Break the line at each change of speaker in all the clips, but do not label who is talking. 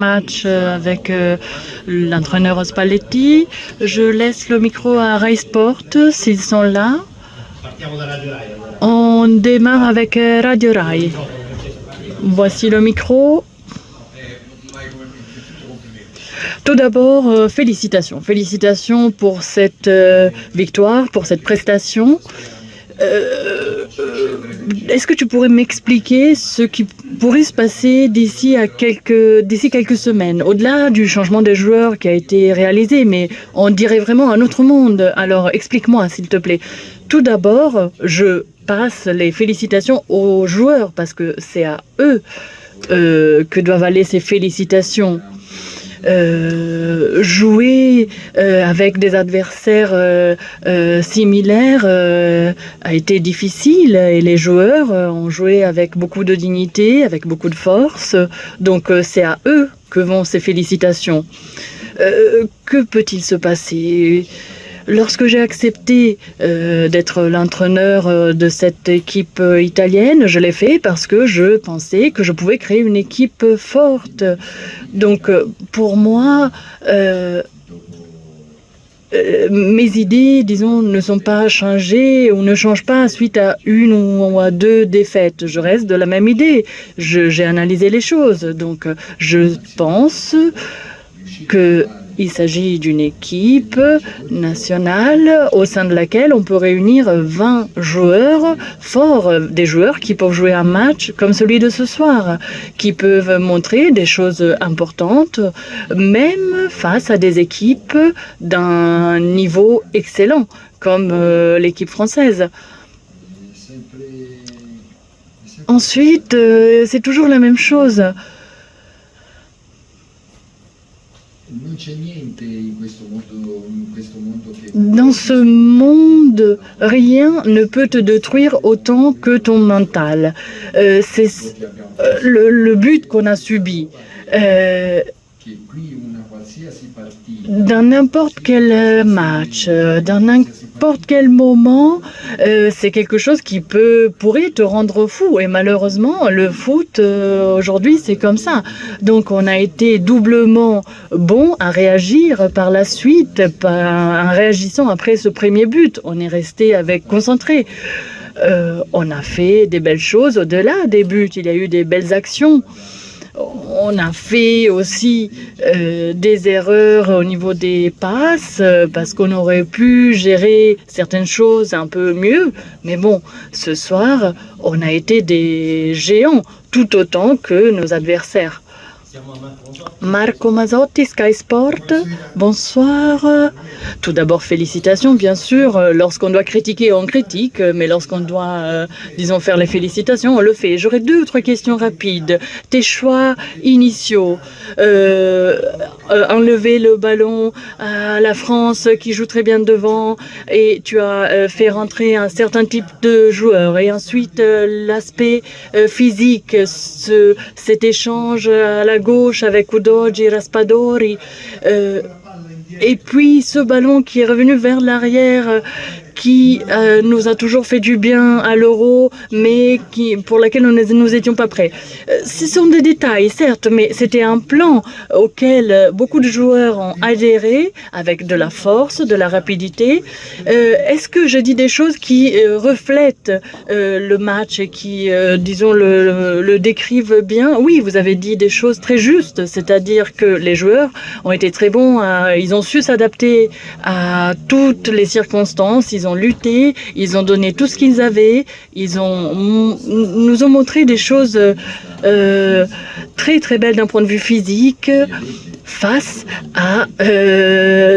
match avec l'entraîneur Spalletti. Je laisse le micro à Rai Sport s'ils sont là. On démarre avec Radio Rai. Voici le micro. Tout d'abord, félicitations. Félicitations pour cette victoire, pour cette prestation. Est-ce que tu pourrais m'expliquer ce qui pourrait se passer d'ici quelques semaines, au-delà du changement des joueurs qui a été réalisé, mais on dirait vraiment un autre monde. Alors explique-moi, s'il te plaît. Tout d'abord, je passe les félicitations aux joueurs parce que c'est à eux que doivent aller ces félicitations. Jouer avec des adversaires similaires a été difficile et les joueurs ont joué avec beaucoup de dignité, avec beaucoup de force. Donc c'est à eux que vont ces félicitations. Que peut-il se passer ? Lorsque j'ai accepté d'être l'entraîneur de cette équipe italienne, je l'ai fait parce que je pensais que je pouvais créer une équipe forte. Donc, pour moi, mes idées, disons, ne sont pas changées ou ne changent pas suite à une ou à deux défaites. Je reste de la même idée. J'ai analysé les choses. Donc, je pense qu'il s'agit d'une équipe nationale au sein de laquelle on peut réunir 20 joueurs forts, des joueurs qui peuvent jouer un match comme celui de ce soir, qui peuvent montrer des choses importantes, même face à des équipes d'un niveau excellent, comme l'équipe française. Ensuite, c'est toujours la même chose. Dans ce monde, rien ne peut te détruire autant que ton mental. C'est le but qu'on a subi. Dans n'importe quel match, dans n'importe quel moment, c'est quelque chose qui pourrait te rendre fou. Et malheureusement, le foot, aujourd'hui, c'est comme ça. Donc, on a été doublement bon à réagir par la suite, en réagissant après ce premier but. On est resté concentré. On a fait des belles choses au-delà des buts. Il y a eu des belles actions. On a fait aussi des erreurs au niveau des passes parce qu'on aurait pu gérer certaines choses un peu mieux. Mais bon, ce soir, on a été des géants tout autant que nos adversaires. Marco Mazzotti, Sky Sport, bonsoir. Tout d'abord, félicitations, bien sûr. Lorsqu'on doit critiquer, on critique, mais lorsqu'on doit, disons, faire les félicitations, on le fait. J'aurais 2 ou 3 questions rapides. Tes choix initiaux, enlever le ballon à la France qui joue très bien devant, et tu as fait rentrer un certain type de joueur. Et ensuite, l'aspect physique, cet échange à la gauche avec Udogie, Raspadori, et puis ce ballon qui est revenu vers l'arrière, qui nous a toujours fait du bien à l'Euro, mais pour laquelle nous étions pas prêts. Ce sont des détails, certes, mais c'était un plan auquel beaucoup de joueurs ont adhéré avec de la force, de la rapidité. Est-ce que je dis des choses qui reflètent le match et qui, disons, le décrivent bien? Oui, vous avez dit des choses très justes, c'est-à-dire que les joueurs ont été très bons, ils ont su s'adapter à toutes les circonstances, ils ont lutté, ils ont donné tout ce qu'ils avaient, nous ont montré des choses très très belles d'un point de vue physique face à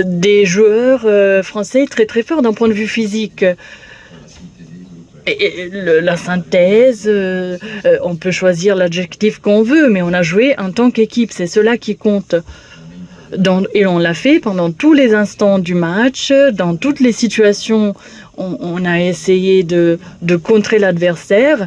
des joueurs français très très forts d'un point de vue physique. Et la synthèse, on peut choisir l'adjectif qu'on veut, mais on a joué en tant qu'équipe, c'est cela qui compte. Et on l'a fait pendant tous les instants du match, dans toutes les situations on a essayé de contrer l'adversaire.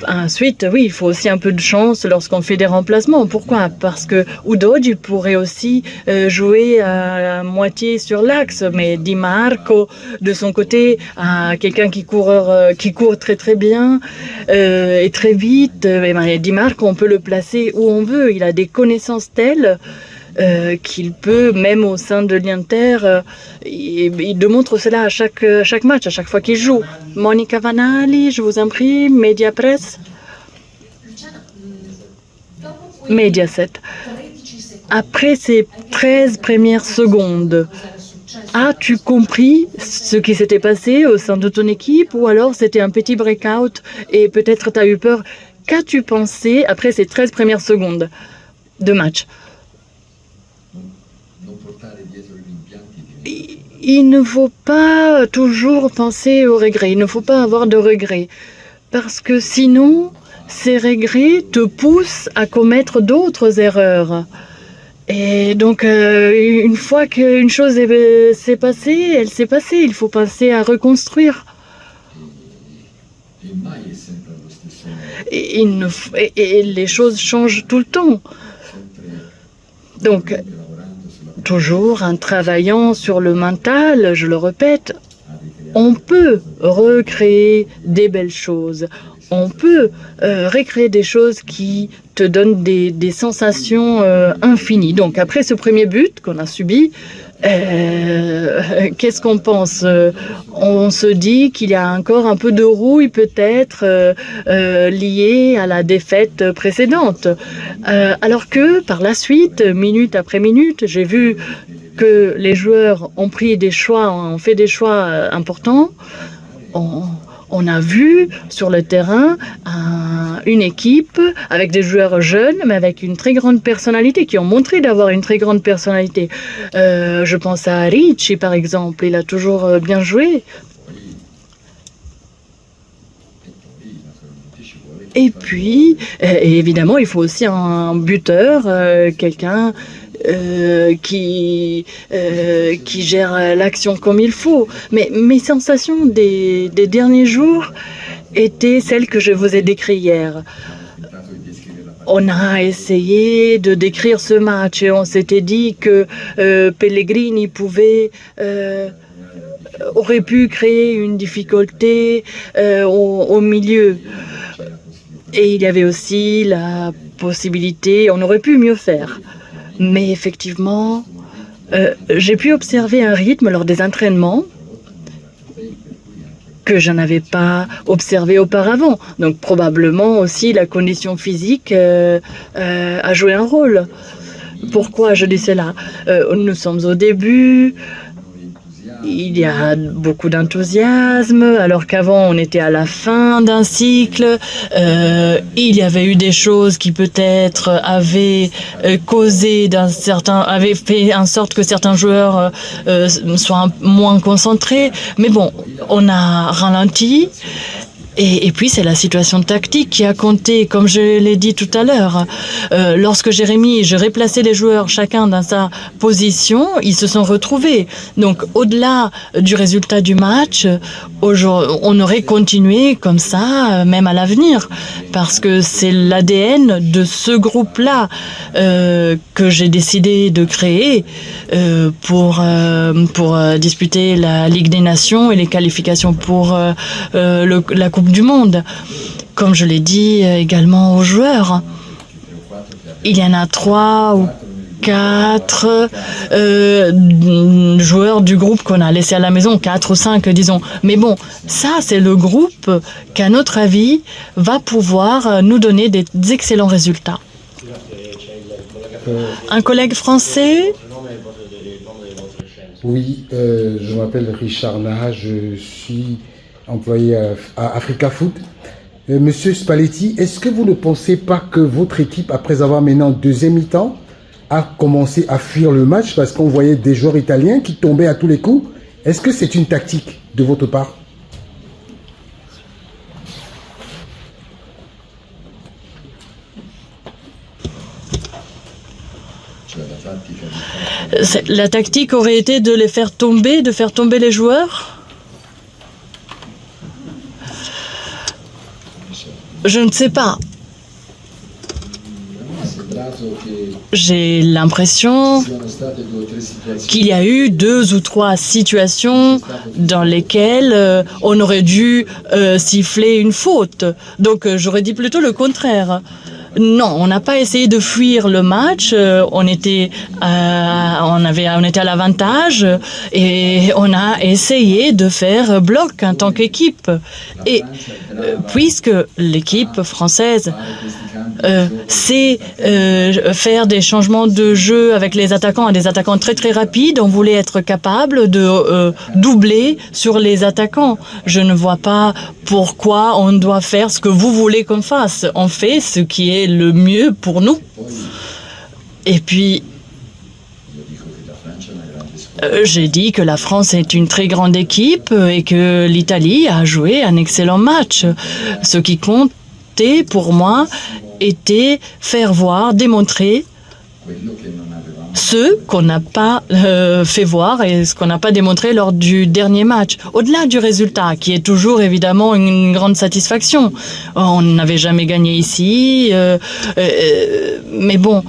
Ensuite, oui, il faut aussi un peu de chance lorsqu'on fait des remplacements. Pourquoi? Parce que Udogie pourrait aussi jouer à la moitié sur l'axe, mais Di Marco, de son côté, quelqu'un qui court très très bien et très vite. Di Marco, on peut le placer où on veut. Il a des connaissances telles qu'il peut, même au sein de l'Inter, il démontre cela à chaque match, à chaque fois qu'il joue. Monica Vanali, je vous en prie, Mediapress. Mediaset. Après ces 13 premières secondes, as-tu compris ce qui s'était passé au sein de ton équipe ou alors c'était un petit breakout et peut-être tu as eu peur? Qu'as-tu pensé après ces 13 premières secondes de match? Il ne faut pas toujours penser aux regrets, il ne faut pas avoir de regrets, parce que sinon, ces regrets te poussent à commettre d'autres erreurs. Et donc, une fois qu'une chose s'est passée, elle s'est passée, il faut penser à reconstruire. Et les choses changent tout le temps. Donc, toujours en travaillant sur le mental, je le répète, on peut recréer des belles choses. On peut recréer des choses qui te donnent des sensations infinies. Donc après ce premier but qu'on a subi, qu'est-ce qu'on pense? On se dit qu'il y a encore un peu de rouille peut-être liée à la défaite précédente. Alors que par la suite, minute après minute, j'ai vu que les joueurs ont fait des choix importants. On a vu sur le terrain une équipe avec des joueurs jeunes, mais avec une très grande personnalité, qui ont montré d'avoir une très grande personnalité. Je pense à Ricci, par exemple. Il a toujours bien joué. Et puis, évidemment, il faut aussi un buteur, quelqu'un qui gère l'action comme il faut. Mais mes sensations des derniers jours étaient celles que je vous ai décrites hier. On a essayé de décrire ce match et on s'était dit que Pellegrini aurait pu créer une difficulté au milieu. Et il y avait aussi la possibilité, on aurait pu mieux faire. Mais effectivement, j'ai pu observer un rythme lors des entraînements que je n'avais pas observé auparavant. Donc probablement aussi la condition physique a joué un rôle. Pourquoi je dis cela? Nous sommes au début. Il y a beaucoup d'enthousiasme, alors qu'avant on était à la fin d'un cycle. Il y avait eu des choses qui peut-être avaient avaient fait en sorte que certains joueurs soient moins concentrés. Mais bon, on a ralenti. Et puis, c'est la situation tactique qui a compté, comme je l'ai dit tout à l'heure. Lorsque j'ai replacé les joueurs chacun dans sa position, ils se sont retrouvés. Donc, au-delà du résultat du match, on aurait continué comme ça, même à l'avenir, parce que c'est l'ADN de ce groupe-là que j'ai décidé de créer pour disputer la Ligue des Nations et les qualifications pour la Coupe du Monde. Comme je l'ai dit également aux joueurs, il y en a 3 ou 4 joueurs du groupe qu'on a laissé à la maison, 4 ou 5 disons. Mais bon, ça c'est le groupe qu'à notre avis va pouvoir nous donner des excellents résultats. Un collègue français?
Oui, je m'appelle Richard Naha, je suis employé à Africa Foot. Monsieur Spalletti, est-ce que vous ne pensez pas que votre équipe, après avoir mené en deuxième mi-temps, a commencé à fuir le match parce qu'on voyait des joueurs italiens qui tombaient à tous les coups? Est-ce que c'est une tactique de votre part?
La tactique aurait été de les faire tomber, de faire tomber les joueurs? Je ne sais pas. J'ai l'impression qu'il y a eu 2 ou 3 situations dans lesquelles on aurait dû siffler une faute. Donc j'aurais dit plutôt le contraire. Non, on n'a pas essayé de fuir le match. On était à l'avantage et on a essayé de faire bloc en tant qu'équipe. Et puisque l'équipe française sait faire des changements de jeu avec les attaquants, des attaquants très très rapides, on voulait être capable de doubler sur les attaquants. Je ne vois pas pourquoi on doit faire ce que vous voulez qu'on fasse. On fait ce qui est le mieux pour nous. Et puis, j'ai dit que la France est une très grande équipe et que l'Italie a joué un excellent match. Ce qui comptait pour moi était faire voir, démontrer ce qu'on n'a pas fait voir et ce qu'on n'a pas démontré lors du dernier match. Au-delà du résultat, qui est toujours évidemment une grande satisfaction. On n'avait jamais gagné ici, mais bon,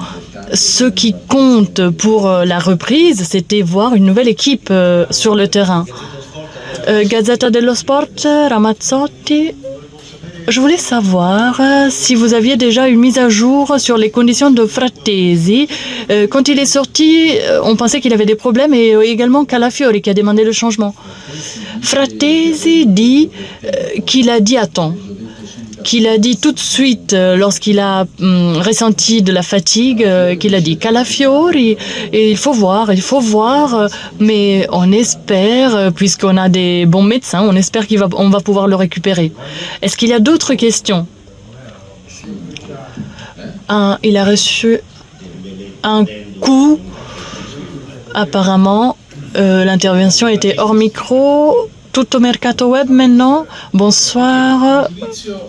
ce qui compte pour la reprise, c'était voir une nouvelle équipe sur le terrain. Gazzetta dello Sport, Ramazzotti. Je voulais savoir si vous aviez déjà une mise à jour sur les conditions de Frattesi. Quand il est sorti, on pensait qu'il avait des problèmes et également Calafiori qui a demandé le changement. Frattesi dit qu'il a dit à temps, qu'il a dit tout de suite lorsqu'il a ressenti de la fatigue, qu'il a dit Calafiori, et il faut voir, mais on espère, puisqu'on a des bons médecins, on espère qu'on va pouvoir le récupérer. Est-ce qu'il y a d'autres questions? Il a reçu un coup, apparemment, l'intervention était hors micro. Tutto Mercato Web maintenant. Bonsoir.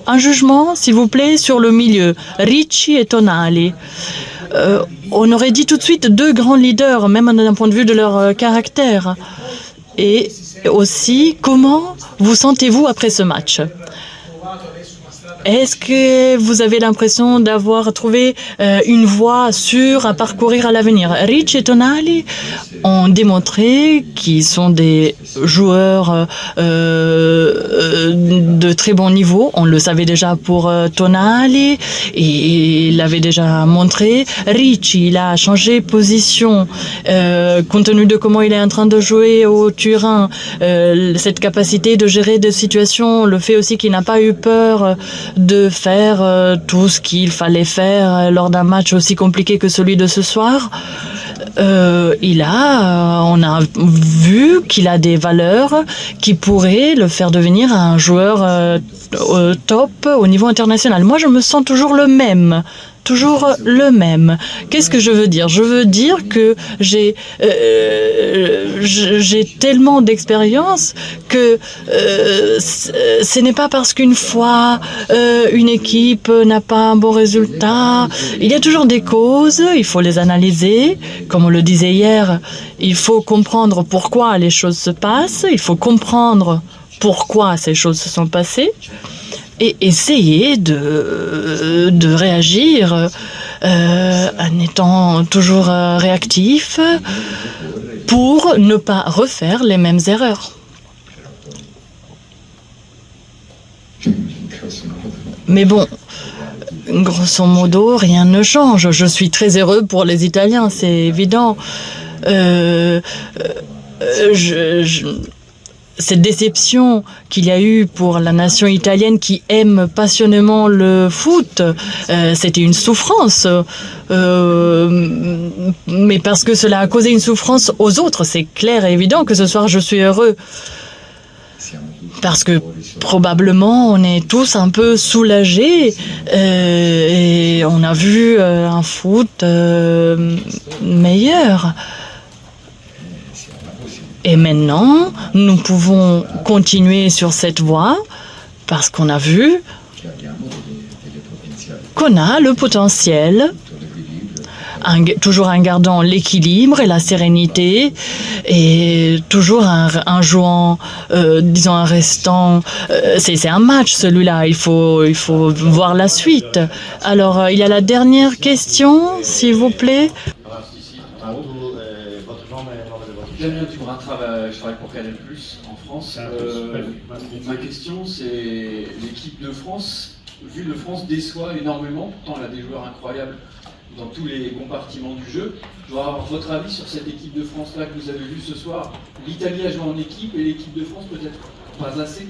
Un jugement, s'il vous plaît, sur le milieu. Ricci et Tonali. On aurait dit tout de suite 2 grands leaders, même d'un point de vue de leur caractère. Et aussi, comment vous sentez-vous après ce match? Est-ce que vous avez l'impression d'avoir trouvé une voie sûre à parcourir à l'avenir? Ricci et Tonali ont démontré qu'ils sont des joueurs de très bon niveau. On le savait déjà pour Tonali, et il l'avait déjà montré. Ricci, il a changé position compte tenu de comment il est en train de jouer au Turin. Cette capacité de gérer des situations, le fait aussi qu'il n'a pas eu peur de faire tout ce qu'il fallait faire lors d'un match aussi compliqué que celui de ce soir. On a vu qu'il a des valeurs qui pourraient le faire devenir un joueur top au niveau international. Moi, je me sens toujours le même. Qu'est-ce que je veux dire? Je veux dire que j'ai tellement d'expérience que ce n'est pas parce qu'une fois une équipe n'a pas un bon résultat. Il y a toujours des causes, il faut les analyser. Comme on le disait hier, il faut comprendre pourquoi les choses se passent, il faut comprendre pourquoi ces choses se sont passées et essayer de réagir en étant toujours réactif pour ne pas refaire les mêmes erreurs. Mais bon, grosso modo, rien ne change. Je suis très heureux pour les Italiens, c'est évident. Cette déception qu'il y a eu pour la nation italienne qui aime passionnément le foot, c'était une souffrance. Mais parce que cela a causé une souffrance aux autres, c'est clair et évident que ce soir je suis heureux. Parce que probablement on est tous un peu soulagés et on a vu un foot meilleur. Et maintenant, nous pouvons continuer sur cette voie parce qu'on a vu qu'on a le potentiel toujours en gardant l'équilibre et la sérénité, et toujours en jouant, disons, en restant. C'est un match, celui-là. Il faut voir la suite. Alors, il y a la dernière question, s'il vous plaît.
Damien Dubrin, je travaille pour Canal+ en France. Ma question, c'est l'équipe de France. Vu de France déçoit énormément, pourtant elle a des joueurs incroyables dans tous les compartiments du jeu. Je voudrais avoir votre avis sur cette équipe de France-là que vous avez vue ce soir. L'Italie a joué en équipe et l'équipe de France peut-être pas assez.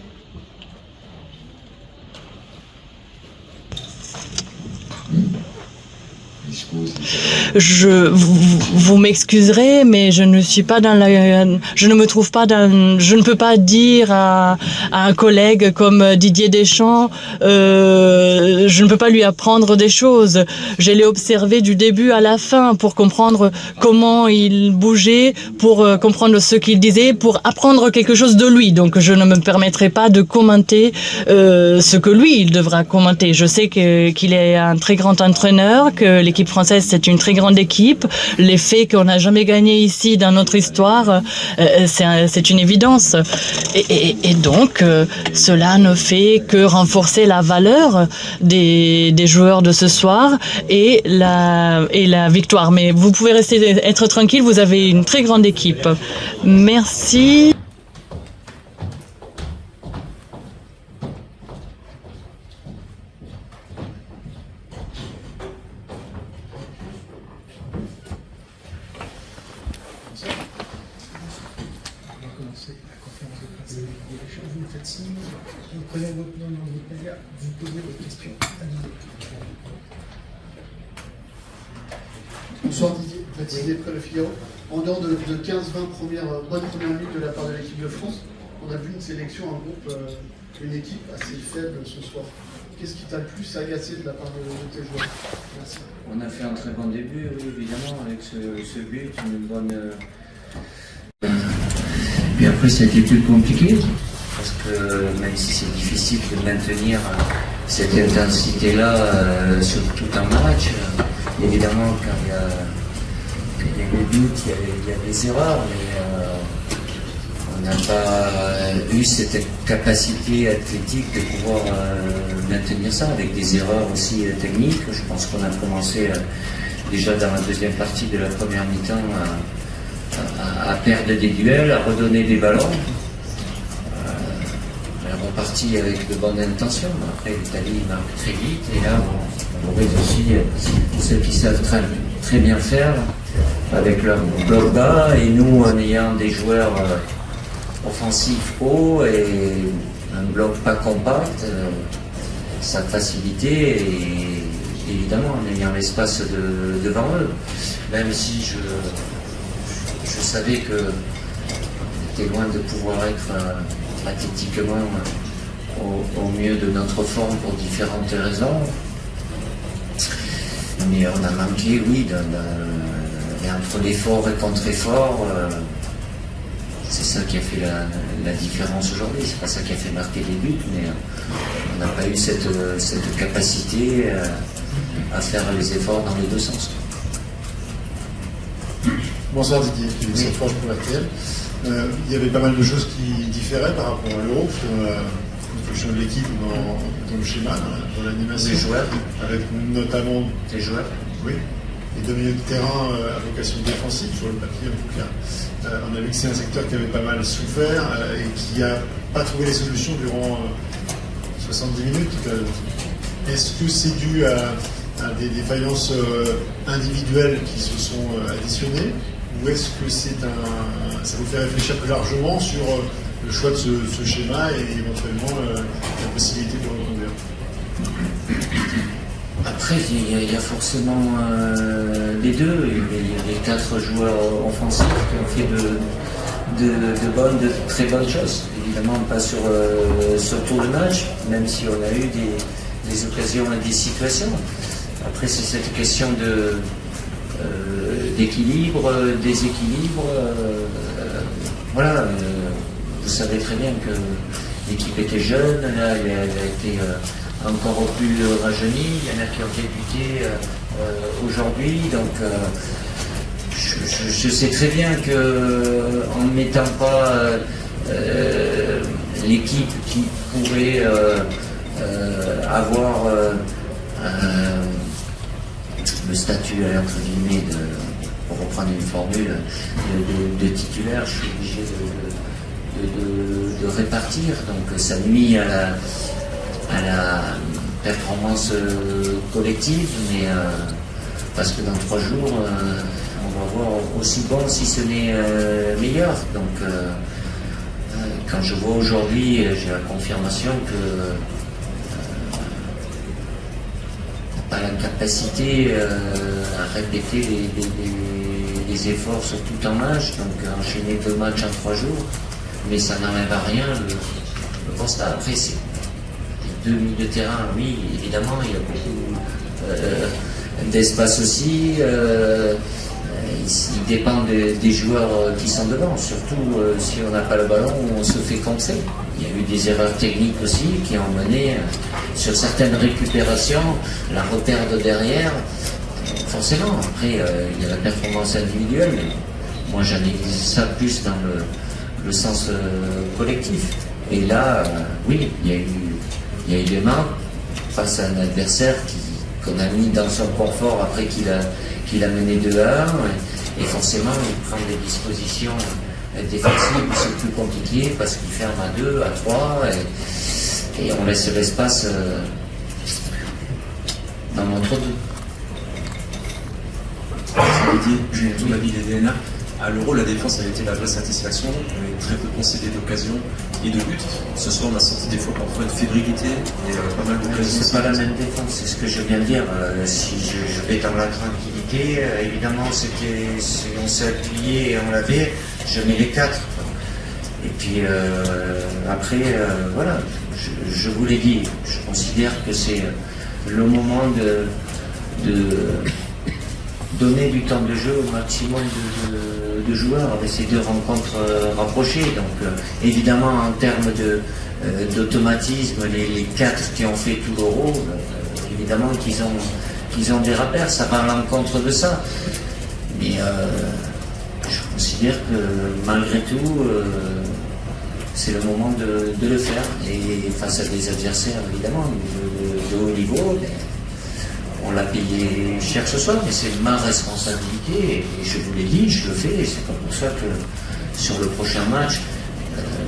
Vous m'excuserez, mais je ne suis pas je ne me trouve pas je ne peux pas dire à un collègue comme Didier Deschamps, je ne peux pas lui apprendre des choses. Je l'ai observé du début à la fin pour comprendre comment il bougeait, pour comprendre ce qu'il disait, pour apprendre quelque chose de lui. Donc je ne me permettrai pas de commenter ce que lui, il devra commenter. Je sais qu'il est un très grand entraîneur, que l'équipe française, c'est une très grande équipe. Les faits qu'on n'a jamais gagné ici dans notre histoire, c'est une évidence. Et donc, cela ne fait que renforcer la valeur des joueurs de ce soir et la victoire. Mais vous pouvez être tranquille, vous avez une très grande équipe. Merci.
Bonsoir Didier, Didier près le Figaro. En dehors de 15-20 bonnes premières minutes de la part de l'équipe de France, on a vu une sélection, un groupe, une équipe assez faible ce soir. Qu'est-ce qui t'a le plus agacé de la part de tes joueurs? Merci.
On a fait un très bon début, oui, évidemment, avec ce but, une bonne... Puis après, ça a été plus compliqué, parce que même si c'est difficile de maintenir cette intensité-là sur tout un match, évidemment, quand il y a des buts, il y a des erreurs, mais on n'a pas eu cette capacité athlétique de pouvoir maintenir ça, avec des erreurs aussi techniques. Je pense qu'on a commencé déjà dans la deuxième partie de la première mi-temps à perdre des duels, à redonner des ballons. On est reparti avec de bonnes intentions. Après, l'Italie marque très vite. Et là, on aurait aussi ceux qui savent très bien faire avec leur bloc bas. Et nous, en ayant des joueurs offensifs hauts et un bloc pas compact, ça facilitait. Et évidemment, en ayant l'espace devant eux. Même si je savais que on était loin de pouvoir être athlétiquement au mieux de notre forme pour différentes raisons. Mais on a manqué, oui, entre l'effort et contre-effort. C'est ça qui a fait la différence aujourd'hui. C'est pas ça qui a fait marquer les buts, mais on n'a pas eu cette capacité à faire les efforts dans les deux sens.
Bonsoir Didier, c'est Franche pour RTL. Il y avait pas mal de choses qui différaient par rapport à l'Euro, dans la construction de l'équipe, dans le schéma, dans l'animation.
Les joueurs.
Avec notamment
les joueurs.
Oui. Les deux milieux de terrain à vocation défensive, sur le papier en tout cas. On a vu que c'est un secteur qui avait pas mal souffert et qui n'a pas trouvé les solutions durant 70 minutes. Est-ce que c'est dû à des défaillances individuelles qui se sont additionnées, ou est-ce que ça vous fait réfléchir plus largement sur le choix de ce schéma et éventuellement la possibilité de reconduire?
Après, il y a forcément les deux. Il y a les 4 joueurs offensifs qui ont fait de très bonnes choses. Évidemment, pas sur tout le match, même si on a eu des occasions et des situations. Après, c'est cette question d'équilibre, déséquilibre. Vous savez très bien que l'équipe était jeune. Là, elle a été encore plus rajeunis, il y en a qui ont débuté aujourd'hui, donc je sais très bien que en ne mettant pas l'équipe qui pourrait avoir le statut entre guillemets pour reprendre une formule de titulaire, je suis obligé de répartir, donc ça nuit à la performance collective, mais parce que dans 3 jours on va voir aussi bon si ce n'est meilleur, donc quand je vois aujourd'hui, j'ai la confirmation que pas la capacité à répéter les efforts sur tout un match, donc enchaîner 2 matchs en 3 jours, mais ça n'enlève à rien le constat. Après, c'est les 2 milieux de terrain, oui, évidemment, il y a beaucoup d'espace aussi. Il dépend des joueurs qui sont devant, surtout si on n'a pas le ballon, on se fait contrer. Il y a eu des erreurs techniques aussi qui ont mené sur certaines récupérations, la repère de derrière. Forcément, après, il y a la performance individuelle. Moi, j'analyse ça plus dans le sens collectif. Et là, oui, il y a eu des mains face à un adversaire qu'on a mis dans son confort après qu'il a mené 2-1. Et forcément, il prend des dispositions défensives, c'est plus compliqué parce qu'il ferme à 2, à 3, et on laisse l'espace dans l'entre-deux.
Julien, ton avis des DNA. À l'Euro, la défense a été la vraie satisfaction, avec très peu concédé d'occasions et de buts. Ce soir, on a senti des fois parfois une fébrilité et pas mal d'occasions.
C'est pas la même défense, c'est ce que je viens de dire. Si je vais dans la tranquillité, évidemment, si on s'est appuyé et on l'avait, je mets les 4. Et puis après, voilà, je vous l'ai dit, je considère que c'est le moment de donner du temps de jeu au maximum de joueurs avec ces 2 rencontres rapprochées. Donc évidemment en termes d'automatisme, les 4 qui ont fait tout l'Euro, évidemment qu'ils ont des repères, ça va à l'encontre de ça. Mais je considère que malgré tout, c'est le moment de le faire. Et face à des adversaires évidemment de haut niveau, on l'a payé cher ce soir, mais c'est ma responsabilité, et je vous l'ai dit, je le fais, et c'est pas pour ça que sur le prochain match,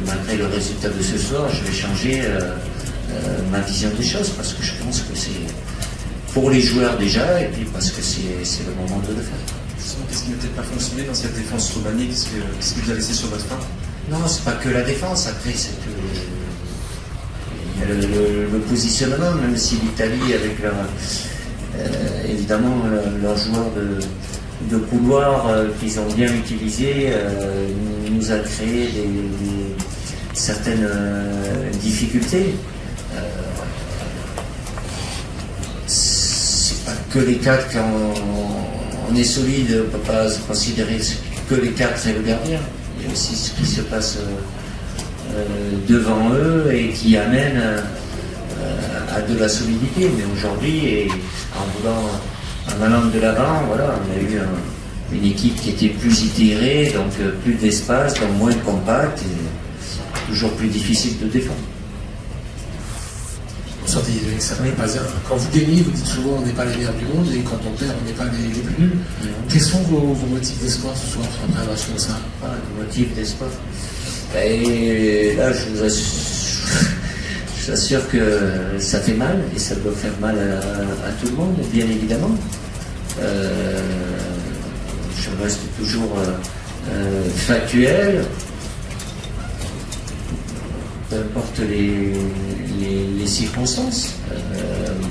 malgré le résultat de ce soir, je vais changer ma vision des choses, parce que je pense que c'est pour les joueurs déjà, et puis parce que c'est le moment de le faire.
Qu'est-ce qui n'a peut-être pas fonctionné dans cette défense romanique? Qu'est-ce que vous a laissé sur votre fin?
Non, c'est pas que la défense, après c'est que il y a le positionnement, même si l'Italie avec leur évidemment leurs joueurs de couloir qu'ils ont bien utilisés nous a créé certaines difficultés. C'est pas que les 4 quand on est solide, on ne peut pas se considérer que les 4 et le gardien. Il y a aussi ce qui se passe devant eux et qui amène à de la solidité. Mais aujourd'hui, en allant de l'avant, voilà, on a eu une équipe qui était plus itérée, donc plus d'espace, donc moins compact, et toujours plus difficile de défendre.
Bonsoir Didier, ça va pas dire. Quand vous gagnez, vous dites souvent on n'est pas les meilleurs du monde, et quand on perd, on n'est pas les plus nuls. Quels sont vos motifs d'espoir ce soir après un match comme ça?
Le motif d'espoir. Et là, je vous assure que ça fait mal, et ça doit faire mal à tout le monde, bien évidemment. Je reste toujours factuel. Peu importe les circonstances.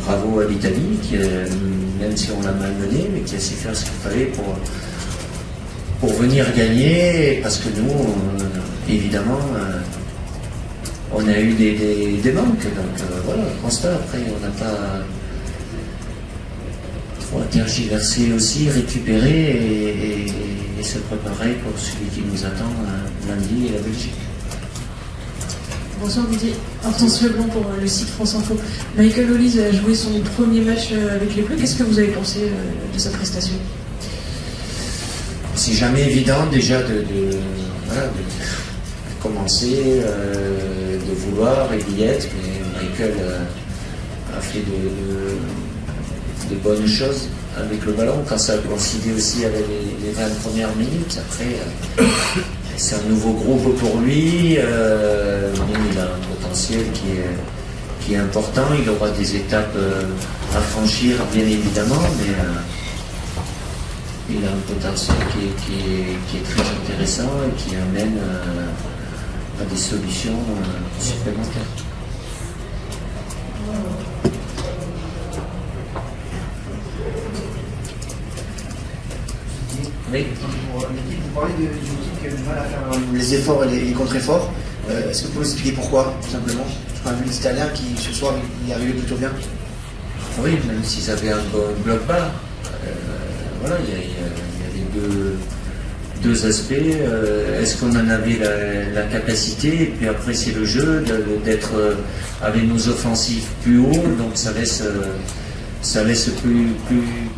Bravo à l'Italie, qui, même si on l'a malmené, mais qui a su faire ce qu'il fallait pour venir gagner, parce que nous, évidemment, on a eu des manques. Donc voilà, constat, après, on n'a pas... Il faut tergiverser aussi, récupérer et se préparer pour celui qui nous attend lundi et la Belgique.
Bonsoir Didier, Hortense Leblanc pour le site France Info. Michael Olise a joué son premier match avec les Bleus. Qu'est-ce que vous avez pensé de sa prestation?
C'est jamais évident déjà de commencer, de vouloir et d'y être, mais Michael a fait de bonnes choses avec le ballon, quand ça a coïncidé aussi avec les 20 premières minutes. Après, c'est un nouveau groupe pour lui, il a un potentiel qui est important, il aura des étapes à franchir bien évidemment, mais il a un potentiel qui est très intéressant et qui amène à des solutions supplémentaires. Oui.
Vous parlez d'une équipe qui a du mal à faire les efforts et les contre-efforts. Est-ce que vous pouvez expliquer pourquoi, tout simplement? Un but italien qui, ce soir, y arrivait plutôt bien.
Oui, même s'ils avaient un bon bloc bas. Voilà, il y avait deux aspects. Est-ce qu'on en avait la capacité? Et puis après, c'est le jeu d'être avec nos offensifs plus haut, donc ça laisse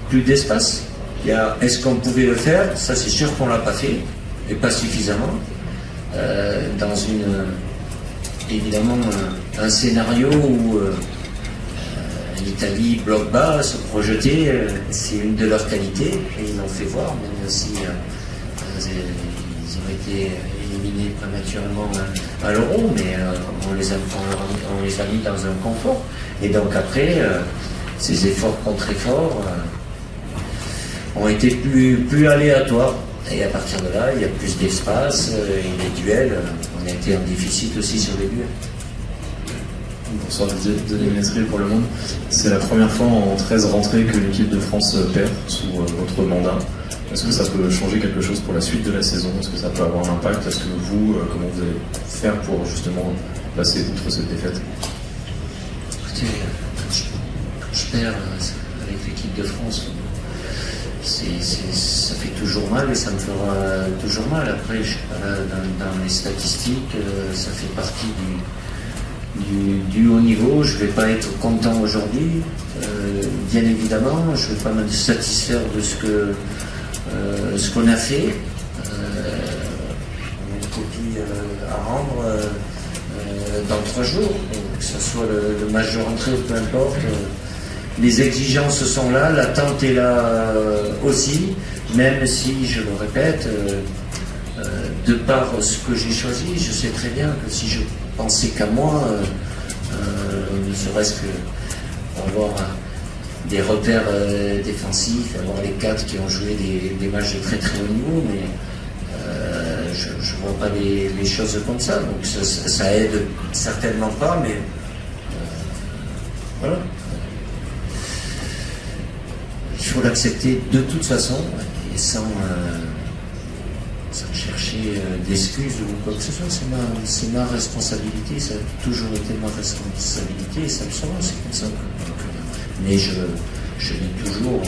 plus d'espace. Est-ce qu'on pouvait le faire? Ça, c'est sûr qu'on ne l'a pas fait, et pas suffisamment. Dans évidemment un scénario où l'Italie bloc bas, se projeter, c'est une de leurs qualités, et ils l'ont fait voir, même aussi ils ont été éliminés prématurément à l'Euro, mais on les a mis dans un confort. Et donc après, ces efforts contre efforts ont été plus aléatoires. Et à partir de là, il y a plus d'espace, et les duels, on a été en déficit aussi sur les duels.
Bonsoir Denis Ménestrel pour Le Monde. C'est la première fois en 13 rentrées que l'équipe de France perd sous votre mandat. Est-ce que ça peut changer quelque chose pour la suite de la saison? Est-ce que ça peut avoir un impact? Est-ce que vous, comment vous allez faire pour justement passer outre cette défaite?
Écoutez, je perds avec l'équipe de France. Ça fait toujours mal et ça me fera toujours mal. Après, je suis pas là dans les statistiques, ça fait partie du haut niveau. Je ne vais pas être content aujourd'hui, bien évidemment. Je ne vais pas me satisfaire de ce qu'on a fait. On a une copie à rendre dans 3 jours, que ce soit le match de rentrée ou peu importe. Les exigences sont là, l'attente est là aussi, même si, je le répète, de par ce que j'ai choisi, je sais très bien que si je pensais qu'à moi, ne serait-ce que avoir des repères défensifs, avoir les 4 qui ont joué des matchs de très très haut niveau, mais je ne vois pas les choses comme ça, donc ça aide certainement pas, mais voilà. Il faut l'accepter de toute façon et sans chercher d'excuses ou quoi que ce soit. C'est ma responsabilité, ça a toujours été ma responsabilité et ça me sera, c'est comme ça. Mais je dis toujours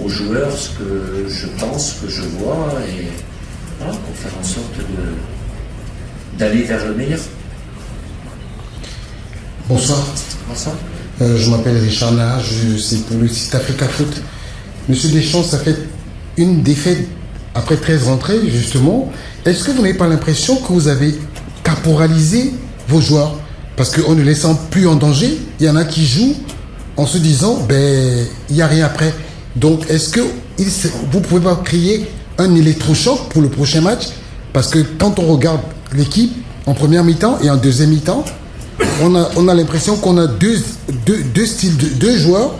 aux joueurs ce que je pense, ce que je vois, et voilà, pour faire en sorte d'aller vers le meilleur.
Bonsoir.
Bonsoir.
Je m'appelle Richard Naha, c'est pour le site Africa Foot. Monsieur Deschamps, ça fait une défaite après 13 rentrées, justement. Est-ce que vous n'avez pas l'impression que vous avez caporalisé vos joueurs? Parce qu'en ne laissant plus en danger, il y en a qui jouent en se disant, il n'y a rien après. Donc, est-ce que vous ne pouvez pas créer un électrochoc pour le prochain match? Parce que quand on regarde l'équipe en première mi-temps et en deuxième mi-temps, on a l'impression qu'on a deux styles, deux joueurs,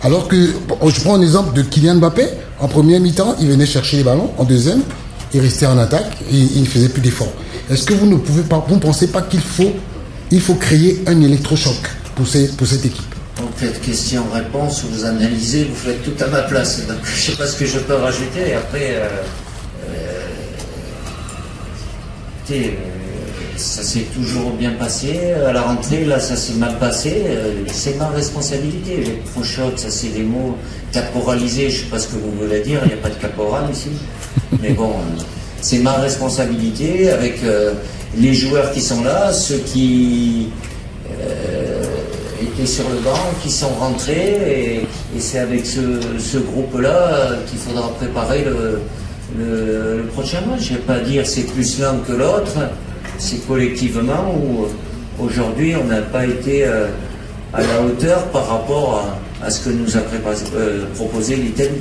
alors que, je prends un exemple de Kylian Mbappé, en première mi-temps, il venait chercher les ballons, en deuxième, il restait en attaque et il ne faisait plus d'efforts. Est-ce que vous ne pensez pas qu'il faut créer un électrochoc pour cette équipe?
Vous faites question-réponse, vous analysez, vous faites tout à ma place. Donc, je ne sais pas ce que je peux rajouter. Après, ça s'est toujours bien passé. À la rentrée, là, ça s'est mal passé. C'est ma responsabilité. L'électrochoc, ça c'est des mots caporalisés. Je ne sais pas ce que vous voulez dire. Il n'y a pas de caporal ici. Mais bon, c'est ma responsabilité avec les joueurs qui sont là, ceux qui étaient sur le banc, qui sont rentrés, et c'est avec ce groupe-là qu'il faudra préparer le prochain match. Je ne vais pas dire c'est plus l'un que l'autre, c'est collectivement où aujourd'hui on n'a pas été à la hauteur par rapport à ce que nous a proposé l'Italie.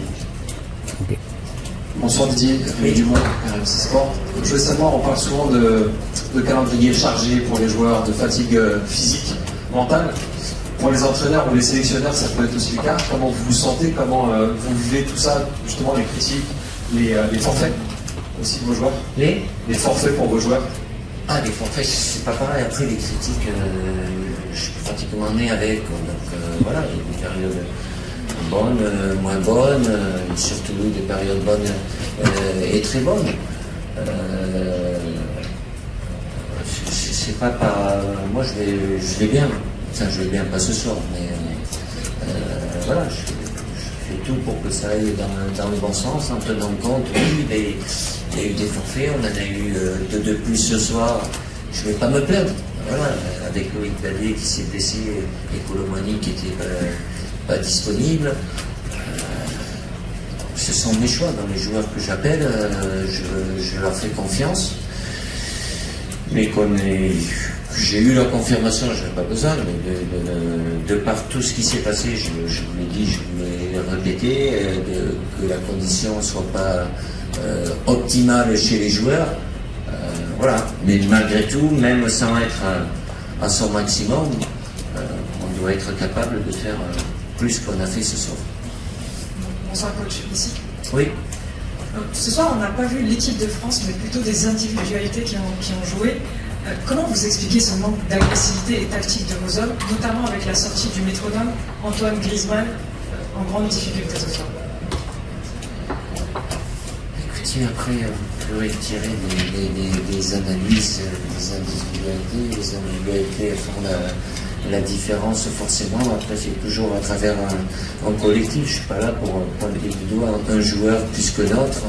Bonsoir Didier, Dumont, RMC Sport. Je voulais savoir, on parle souvent de calendrier chargé pour les joueurs, de fatigue physique, mentale. Pour les entraîneurs ou les sélectionneurs, ça peut être aussi le cas. Comment vous vous sentez, comment vous vivez tout ça, justement les critiques, les forfaits aussi de vos joueurs?
Les
forfaits pour vos joueurs?
Ah, les forfaits, c'est pas pareil. Après, les critiques, je suis pratiquement né avec. Donc voilà, il y a des périodes bonnes, moins bonnes, surtout des périodes bonnes et très bonnes. C'est pas par... Moi, je vais bien. Enfin, je vais bien, pas ce soir, mais voilà, je fais tout pour que ça aille dans le bon sens, en tenant compte, oui, il y a eu des forfaits, on en a eu deux de plus ce soir, je ne vais pas me plaindre, voilà, avec Loïc Dadé qui s'est blessé et Colomani qui n'était pas disponible. Ce sont mes choix, dans les joueurs que j'appelle, je leur fais confiance, mais comme j'ai eu la confirmation, je n'ai pas besoin, mais de par tout ce qui s'est passé, je vous l'ai dit, je vous l'ai répété, que la condition ne soit pas optimale chez les joueurs. Voilà. Mais malgré tout, même sans être à son maximum, on doit être capable de faire plus qu'on a fait ce soir.
Bonsoir coach, ici.
Oui.
Ce soir, on n'a pas vu l'équipe de France, mais plutôt des individualités qui ont joué. Comment vous expliquez ce manque d'agressivité et tactique de vos hommes, notamment avec la sortie du métronome, Antoine Griezmann, en grande difficulté ce soir?
Écoutez, après, vous pouvez tirer des analyses, des individualités. Les individualités font la différence forcément. Après, c'est toujours à travers un collectif. Je ne suis pas là pour pointer du doigt un joueur plus que l'autre.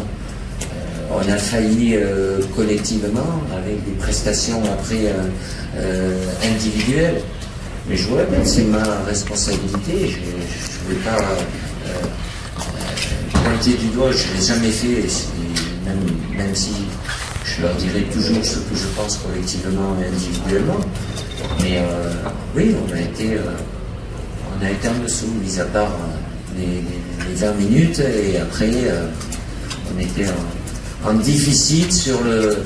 On a failli collectivement avec des prestations après individuelles. Mais je vous répète, c'est ma responsabilité. Je ne vais pas pointer du doigt, je ne l'ai jamais fait, même si je leur dirai toujours ce que je pense collectivement et individuellement. Mais oui, on a été en dessous, mis à part les 20 minutes, et après on était en déficit sur le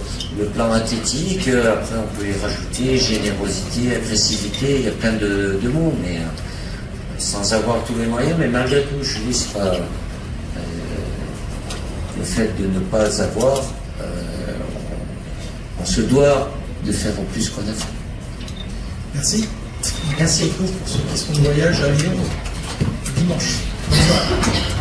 plan athlétique. Après, on peut y rajouter générosité, agressivité, il y a plein de mots, mais sans avoir tous les moyens. Mais malgré tout, je dis, c'est pas le fait de ne pas avoir, on se doit de faire au plus qu'on a fait.
Merci.
Merci.
Pour ceux qui seront de voyage à Lyon dimanche. Bonsoir.